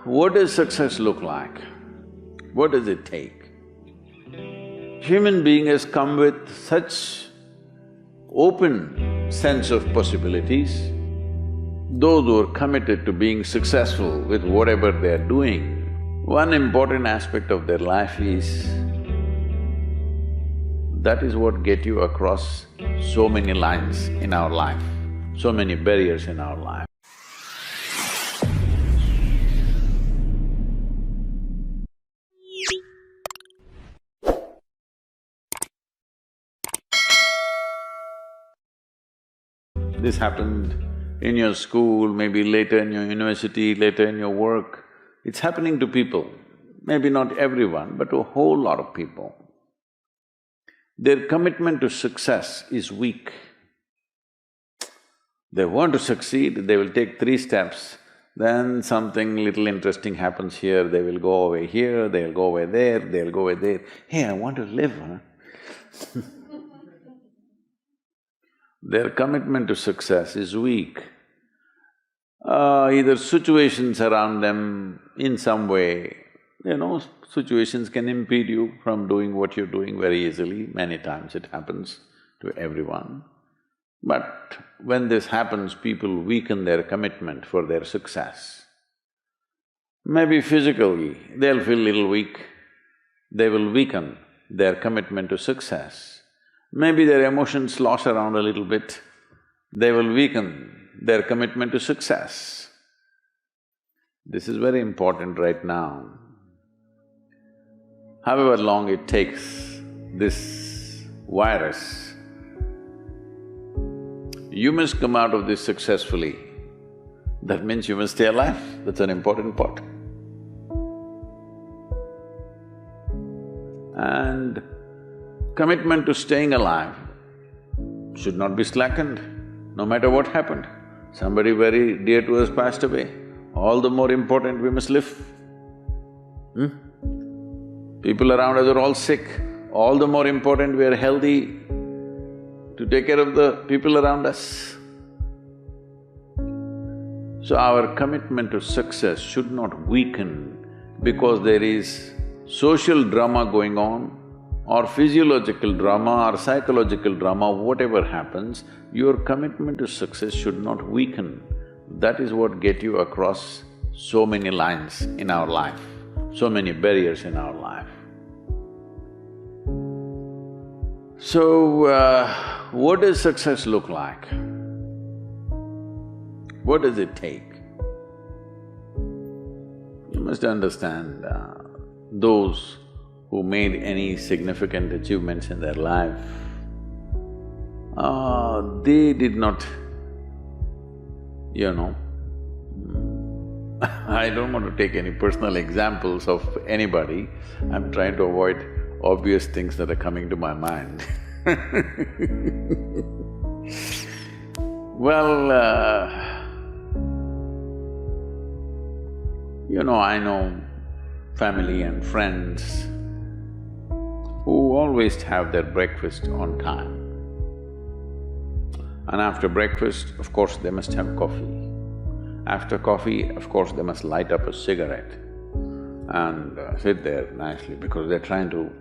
What does success look like? What does it take? Human being has come with such open sense of possibilities. Those who are committed to being successful with whatever they are doing, one important aspect of their life is that is what get you across so many lines in our life, so many barriers in our life. This happened in your school, maybe later in your university, later in your work. It's happening to people, maybe not everyone, but a whole lot of people. Their commitment to success is weak. They want to succeed, they will take 3 steps, then something little interesting happens here, they will go away here, they'll go away there, they'll go away there. Hey, I want to live, huh? Their commitment to success is weak. Either situations around them in some way, situations can impede you from doing what you're doing very easily. Many times it happens to everyone. But when this happens, people weaken their commitment for their success. Maybe physically, they'll feel little weak, they will weaken their commitment to success. Maybe their emotions slosh around a little bit, they will weaken their commitment to success. This is very important right now. However long it takes, this virus, you must come out of this successfully. That means you must stay alive, that's an important part. And commitment to staying alive should not be slackened, no matter what happened. Somebody very dear to us passed away, all the more important we must live. People around us are all sick, all the more important we are healthy to take care of the people around us. So our commitment to success should not weaken because there is social drama going on, or physiological drama or psychological drama, whatever happens, your commitment to success should not weaken. That is what get you across so many lines in our life, so many barriers in our life. So, what does success look like? What does it take? You must understand, those who made any significant achievements in their life, they did not, I don't want to take any personal examples of anybody, I'm trying to avoid obvious things that are coming to my mind. Well, I know family and friends who always have their breakfast on time. And after breakfast, of course, they must have coffee. After coffee, of course, they must light up a cigarette and sit there nicely because they're trying to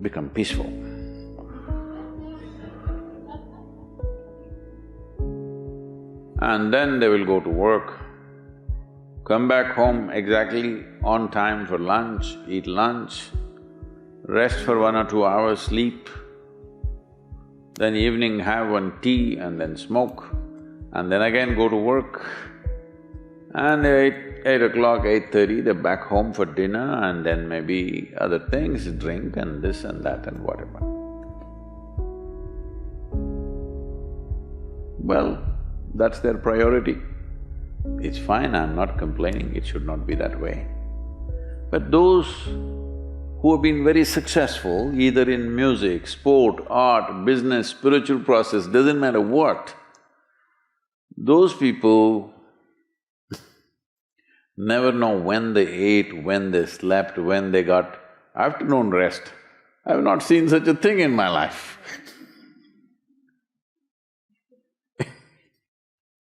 become peaceful. And then they will go to work, come back home exactly on time for lunch, eat lunch, rest for 1 or 2 hours, sleep, then evening have one tea and then smoke, and then again go to work. And 8 o'clock, 8:30, they're back home for dinner and then maybe other things, drink and this and that and whatever. Well, that's their priority. It's fine, I'm not complaining, it should not be that way. But those who have been very successful, either in music, sport, art, business, spiritual process, doesn't matter what, those people never know when they ate, when they slept, when they got afternoon rest. I've not seen such a thing in my life.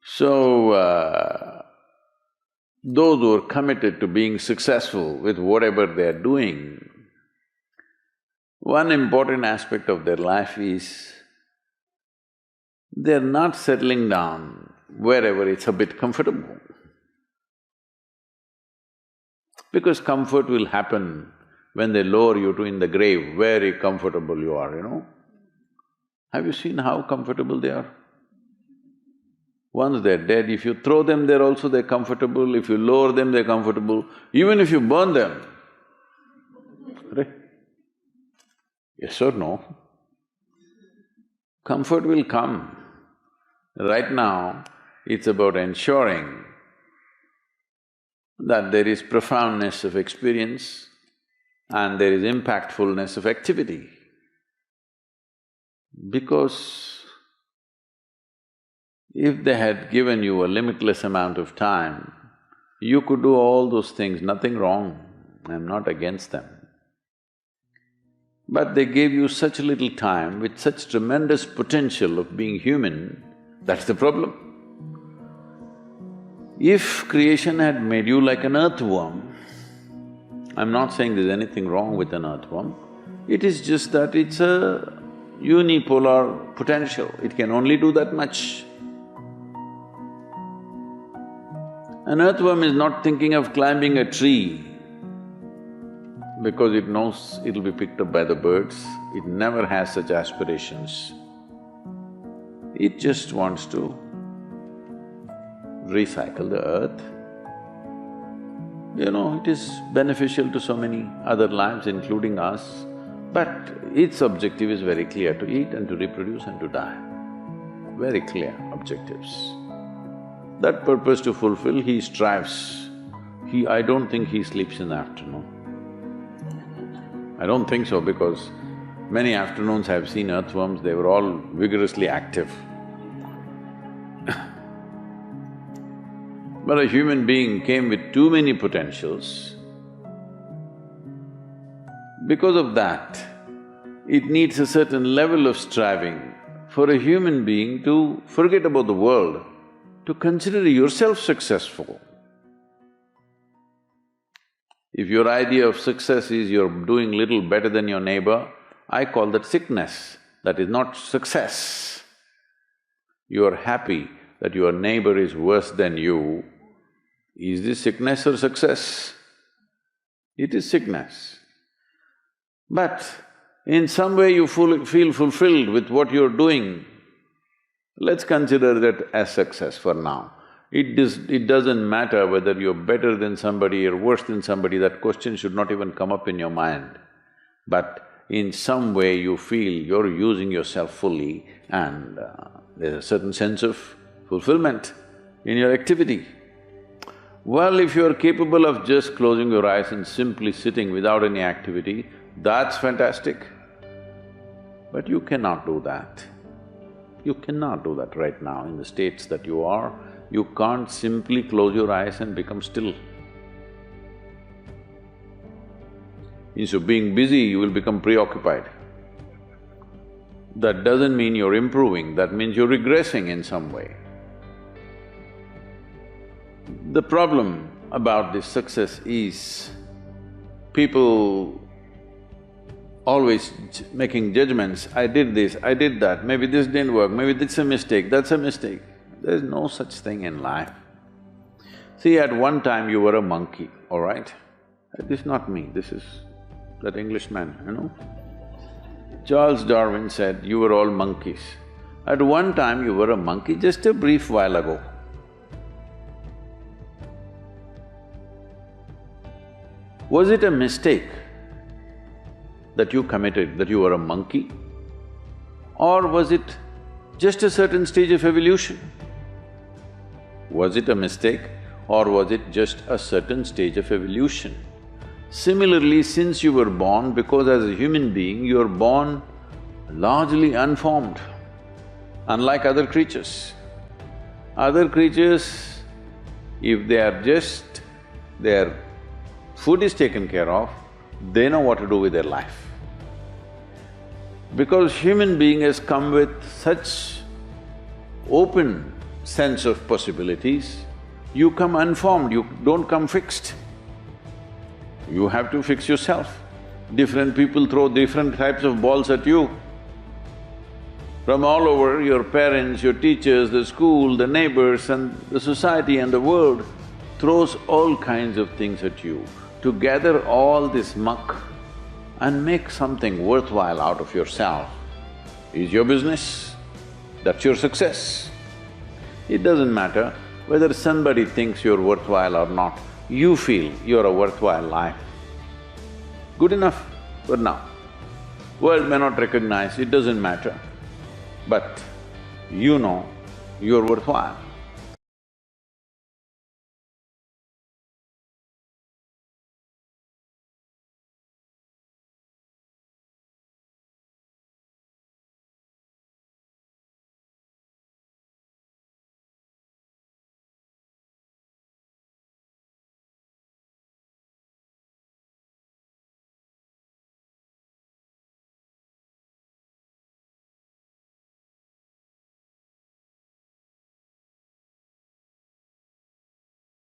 So, those who are committed to being successful with whatever they are doing, one important aspect of their life is they're not settling down wherever it's a bit comfortable. Because comfort will happen when they lower you to in the grave, very comfortable you are, you know. Have you seen how comfortable they are? Once they're dead, if you throw them there also they're comfortable, if you lower them they're comfortable, even if you burn them. Right? Yes or no? Comfort will come. Right now, it's about ensuring that there is profoundness of experience and there is impactfulness of activity. Because if they had given you a limitless amount of time, you could do all those things, nothing wrong, I'm not against them. But they gave you such little time with such tremendous potential of being human, that's the problem. If creation had made you like an earthworm, I'm not saying there's anything wrong with an earthworm, it is just that it's a unipolar potential, it can only do that much. An earthworm is not thinking of climbing a tree because it knows it'll be picked up by the birds, it never has such aspirations. It just wants to recycle the earth. You know, it is beneficial to so many other lives, including us, but its objective is very clear, to eat and to reproduce and to die. Very clear objectives. That purpose to fulfill, he strives. I don't think he sleeps in the afternoon. I don't think so because many afternoons I've seen earthworms, they were all vigorously active. But a human being came with too many potentials. Because of that, it needs a certain level of striving for a human being to forget about the world, to consider yourself successful. If your idea of success is you're doing little better than your neighbor, I call that sickness, that is not success. You are happy that your neighbor is worse than you. Is this sickness or success? It is sickness. But in some way you feel fulfilled with what you're doing, let's consider that as success for now. It doesn't matter whether you're better than somebody or worse than somebody, that question should not even come up in your mind. But in some way you feel you're using yourself fully and there's a certain sense of fulfillment in your activity. Well, if you're capable of just closing your eyes and simply sitting without any activity, that's fantastic. But you cannot do that. You cannot do that right now in the states that you are. You can't simply close your eyes and become still. Instead of being busy, you will become preoccupied. That doesn't mean you're improving, that means you're regressing in some way. The problem about this success is people always making judgments, I did this, I did that, maybe this didn't work, maybe this is a mistake, that's a mistake. There's no such thing in life. See, at one time you were a monkey, all right? This is not me, this is that Englishman, you know. Charles Darwin said, you were all monkeys. At one time you were a monkey, just a brief while ago. Was it a mistake that you committed, that you were a monkey? Or was it just a certain stage of evolution? Was it a mistake or was it just a certain stage of evolution? Similarly, since you were born, because as a human being, you are born largely unformed, unlike other creatures. Other creatures, if they are just… their food is taken care of, they know what to do with their life. Because human being has come with such open sense of possibilities, You come unformed, you don't come fixed. You have to fix yourself. Different people throw different types of balls at you. From all over, your parents, your teachers, the school, the neighbors and the society and the world throws all kinds of things at you. To gather all this muck and make something worthwhile out of yourself is your business. That's your success. It doesn't matter whether somebody thinks you're worthwhile or not, you feel you're a worthwhile life. Good enough for now. World may not recognize, it doesn't matter. But you know you're worthwhile.